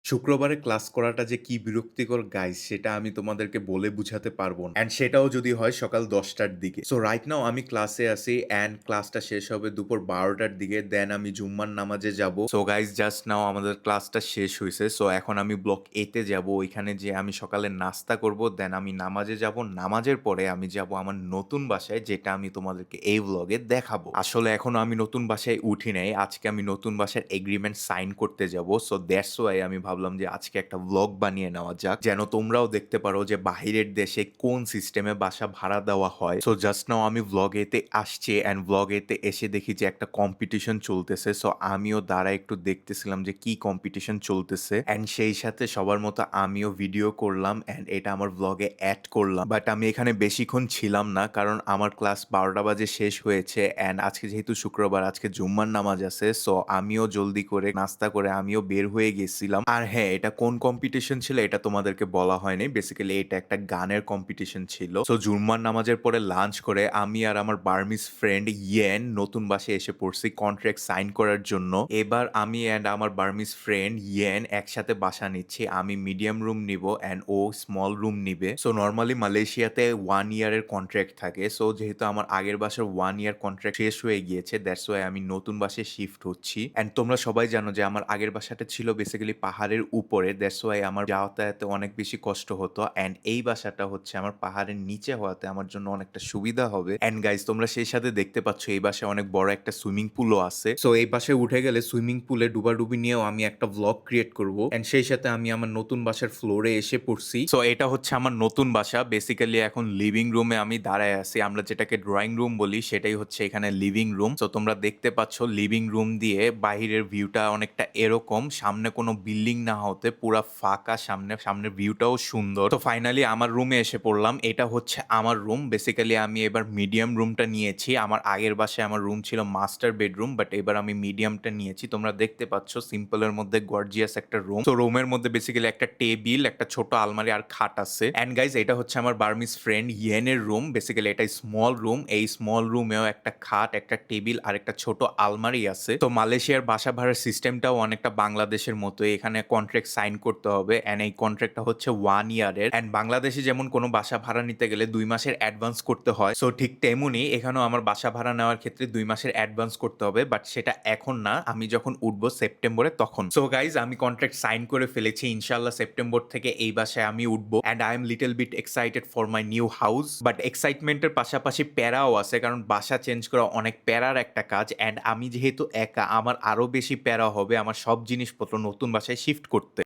শুক্রবারে ক্লাস করাটা যে কি বিরক্তিকর গাইস সেটা আমি তোমাদেরকে বলে বুঝাতে পারবো না। অ্যান্ড সেটাও যদি হয় সকাল ১০টার দিকে। সো রাইট নাও আমি ক্লাসে আছি অ্যান্ড ক্লাসটা শেষ হবে দুপুর ১২টার দিকে। দেন আমি জুম্মার নামাজে যাব। সো গাইস জাস্ট নাও আমাদের ক্লাসটা শেষ হইছে। সো এখন আমি ব্লক এ তে যাব। ওইখানে যেয়ে আমি সকালে নাস্তা করব। দেন আমি নামাজে যাব। নামাজের পরে আমি যাব আমার নতুন বাসায়, যেটা আমি তোমাদেরকে এই ব্লগে দেখাবো। আসলে এখনো আমি নতুন বাসায় উঠি নাই। আজকে আমি নতুন বাসার এগ্রিমেন্ট সাইন করতে যাব। সো দ্যাটস ওয়াই আমি ভাবলাম যে আজকে একটা ব্লগ বানিয়ে নেওয়া যাক, যেন তোমরাও দেখতে পারো যে বাহিরের দেশে কোন সিস্টেমে বাসা ভাড়া দেওয়া হয়। সো জাস্ট নাও আমি ব্লগ এতে আসছি অ্যান্ড ব্লগ এতে এসে দেখি যে একটা কম্পিটিশন চলতেছে। সো আমিও দাঁড়ায় একটু দেখতেছিলাম যে কি কম্পিটিশন চলতেছে, অ্যান্ড সেই সাথে সবার মতো আমিও ভিডিও করলাম অ্যান্ড এটা আমার ব্লগে অ্যাড করলাম। বাট আমি এখানে বেশিক্ষণ ছিলাম না, কারণ আমার ক্লাস ১২টা বাজে শেষ হয়েছে অ্যান্ড আজকে যেহেতু শুক্রবার, আজকে জুম্মার নামাজ আছে। সো আমিও জলদি করে নাস্তা করে আমিও বের হয়ে গেছিলাম। আর হ্যাঁ, এটা কোন কম্পিটিশন ছিল এটা তোমাদেরকে বলা হয়নি। বেসিক্যালি এটা একটা গানের কম্পিটিশন ছিল। সো জুম্মার নামাজের পরে লাঞ্চ করে আমি আর আমার বার্মিজ ফ্রেন্ড ইয়েন নতুন বাসায় এসে পড়ছি কন্ট্রাক্ট সাইন করার জন্য। এবার আমি অ্যান্ড আমার বার্মিজ ফ্রেন্ড ইয়েন একসাথে বাসা নিচ্ছি। আমি মিডিয়াম রুম নিব অ্যান্ড ও স্মল রুম নিবে। সো নর্মালি মালয়েশিয়াতে 1 ইয়ারের কন্ট্রাক্ট থাকে। সো যেহেতু আমার আগের বাসার 1 ইয়ার কন্ট্রাক্ট শেষ হয়ে গিয়েছে, দ্যাটস ওয়াই আমি নতুন বাসায় শিফট হচ্ছি। অ্যান্ড তোমরা সবাই জানো যে আমার আগের বাসাটা ছিল বেসিক্যালি পাহাড়ের উপরে, দ্যাটস ওয়াই আমার যাতায়াতে অনেক বেশি কষ্ট হতো। অ্যান্ড এই বাসাটা হচ্ছে আমার পাহাড়ের নিচে হওয়াতে আমার জন্য অনেকটা সুবিধা হবে। অ্যান্ড গাইজ তোমরা সেই সাথে দেখতে পাচ্ছ এই বাসায় অনেক বড় একটা সুইমিং পুলও আছে। সো এই বাসায় উঠে গেলে সুইমিং পুলে ডুবাডুবি নিয়েও আমি একটা ব্লগ ক্রিয়েট করব। অ্যান্ড সেই সাথে আমি আমার নতুন বাসার ফ্লোরে এসে পড়ছি। সো এটা হচ্ছে আমার নতুন বাসা। বেসিক্যালি এখন লিভিং রুমে আমি দাঁড়ায় আছি। আমরা যেটাকে ড্রয়িং রুম বলি সেটাই হচ্ছে এখানে লিভিং রুম। সো তোমরা দেখতে পাচ্ছ লিভিং রুম দিয়ে বাহিরের ভিউটা অনেকটা এরকম। সামনে কোনো বিল্ডিং না হতে পুরা ফাঁকা, সামনের ভিউটাও সুন্দর। তো ফাইনালি আমার রুমে এসে পড়লাম। এটা হচ্ছে আমার রুম। বেসিক্যালি আমি এবার মিডিয়াম রুমটা নিয়েছি। আমার আগের বাসায় আমার রুম ছিল মাস্টার বেডরুম, বাট এবার আমি মিডিয়ামটা নিয়েছি। তোমরা দেখতে পাচ্ছ সিম্পলের মধ্যে গর্জিয়াস একটা রুম। তো রুমের মধ্যে বেসিক্যালি একটা টেবিল, একটা ছোট আলমারি আর খাট আছে। এন্ড গাইজ এটা হচ্ছে আমার বার্মিজ ফ্রেন্ড ইয়েনের রুম। বেসিক্যালি এটা স্মল রুম। এই স্মল রুমেও একটা খাট, একটা টেবিল আর একটা ছোট আলমারি আছে। তো মালয়েশিয়ার বাসা ভাড়ার সিস্টেমটাও অনেকটা বাংলাদেশের মতো। এখানে কন্ট্রাক্ট সাইন করতে হবে এন্ড এই কন্ট্রাক্টটা হচ্ছে 1 ইয়ারের। এন্ড বাংলাদেশে যেমন কোনো বাসা ভাড়া নিতে গেলে 2 মাসের অ্যাডভান্স করতে হয়, সো ঠিক তেমনি এখানেও আমার বাসা ভাড়া নেওয়ার ক্ষেত্রে 2 মাসের অ্যাডভান্স করতে হবে। বাট সেটা এখন না, আমি যখন উঠবো সেপ্টেম্বরে তখন। সো গাইজ আমি কন্ট্রাক্ট সাইন করে ফেলেছি। ইনশাল্লাহ সেপ্টেম্বর থেকে এই বাসায় আমি উঠবো and I am little bit excited for my new house. But এক্সাইটমেন্টের পাশাপাশি প্যারাও আছে, কারণ বাসা চেঞ্জ করা অনেক প্যারার একটা কাজ। অ্যান্ড আমি যেহেতু একা, আমার আরো বেশি প্যারা হবে আমার সব জিনিসপত্র নতুন বাসায় শিফট করতে।